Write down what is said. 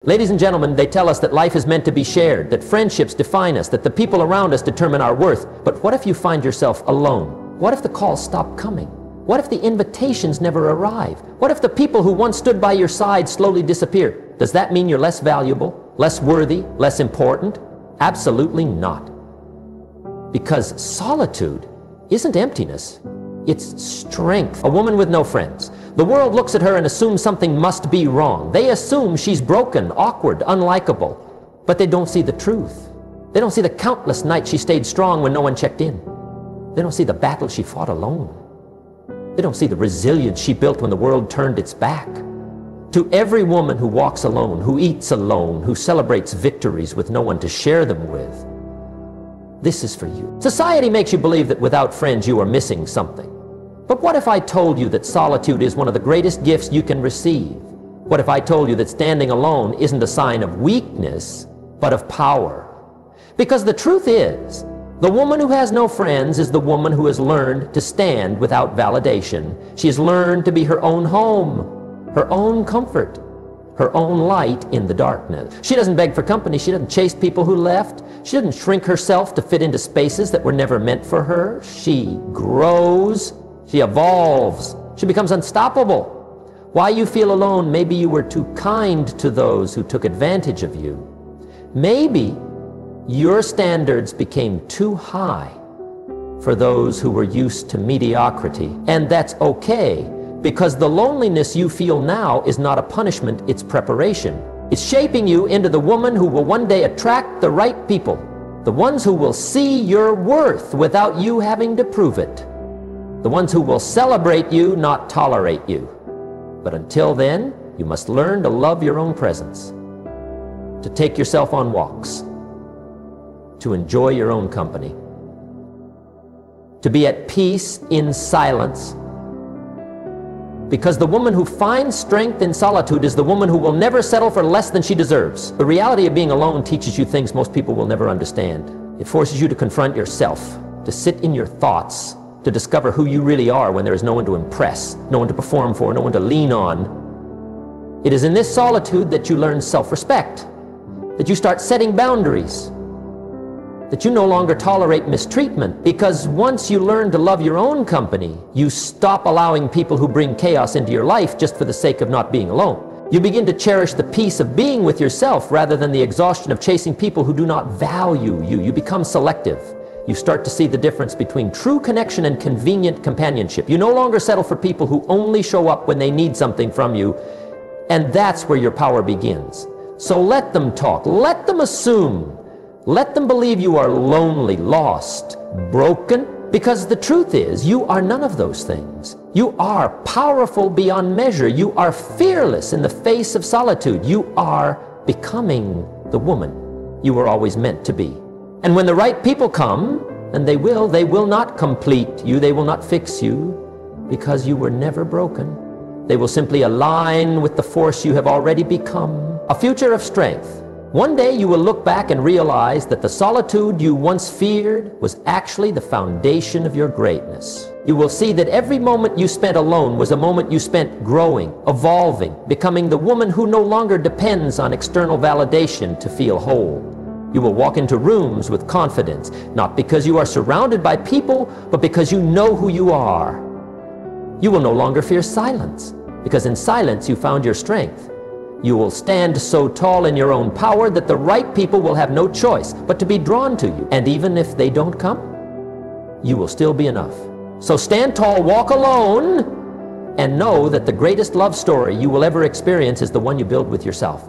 Ladies and gentlemen, they tell us that life is meant to be shared, that friendships define us, that the people around us determine our worth. But what if you find yourself alone? What if the calls stop coming? What if the invitations never arrive? What if the people who once stood by your side slowly disappear? Does that mean you're less valuable, less worthy, less important? Absolutely not. Because solitude isn't emptiness, it's strength. A woman with no friends. The world looks at her and assumes something must be wrong. They assume she's broken, awkward, unlikable. But they don't see the truth. They don't see the countless nights she stayed strong when no one checked in. They don't see the battle she fought alone. They don't see the resilience she built when the world turned its back. To every woman who walks alone, who eats alone, who celebrates victories with no one to share them with, this is for you. Society makes you believe that without friends you are missing something. But what if I told you that solitude is one of the greatest gifts you can receive? What if I told you that standing alone isn't a sign of weakness, but of power? Because the truth is, the woman who has no friends is the woman who has learned to stand without validation. She has learned to be her own home, her own comfort, her own light in the darkness. She doesn't beg for company. She doesn't chase people who left. She doesn't shrink herself to fit into spaces that were never meant for her. She grows. She evolves. She becomes unstoppable. Why you feel alone? Maybe you were too kind to those who took advantage of you. Maybe your standards became too high for those who were used to mediocrity. And that's okay, because the loneliness you feel now is not a punishment, it's preparation. It's shaping you into the woman who will one day attract the right people, the ones who will see your worth without you having to prove it. The ones who will celebrate you, not tolerate you. But until then, you must learn to love your own presence, to take yourself on walks, to enjoy your own company, to be at peace in silence. Because the woman who finds strength in solitude is the woman who will never settle for less than she deserves. The reality of being alone teaches you things most people will never understand. It forces you to confront yourself, to sit in your thoughts, to discover who you really are when there is no one to impress, no one to perform for, no one to lean on. It is in this solitude that you learn self-respect, that you start setting boundaries, that you no longer tolerate mistreatment, because once you learn to love your own company, you stop allowing people who bring chaos into your life just for the sake of not being alone. You begin to cherish the peace of being with yourself rather than the exhaustion of chasing people who do not value you. You become selective. You start to see the difference between true connection and convenient companionship. You no longer settle for people who only show up when they need something from you, and that's where your power begins. So let them talk, let them assume, let them believe you are lonely, lost, broken, because the truth is, you are none of those things. You are powerful beyond measure. You are fearless in the face of solitude. You are becoming the woman you were always meant to be. And when the right people come, and they will not complete you, they will not fix you, because you were never broken. They will simply align with the force you have already become. A future of strength. One day you will look back and realize that the solitude you once feared was actually the foundation of your greatness. You will see that every moment you spent alone was a moment you spent growing, evolving, becoming the woman who no longer depends on external validation to feel whole. You will walk into rooms with confidence, not because you are surrounded by people, but because you know who you are. You will no longer fear silence, because in silence you found your strength. You will stand so tall in your own power that the right people will have no choice but to be drawn to you. And even if they don't come, you will still be enough. So stand tall, walk alone, and know that the greatest love story you will ever experience is the one you build with yourself.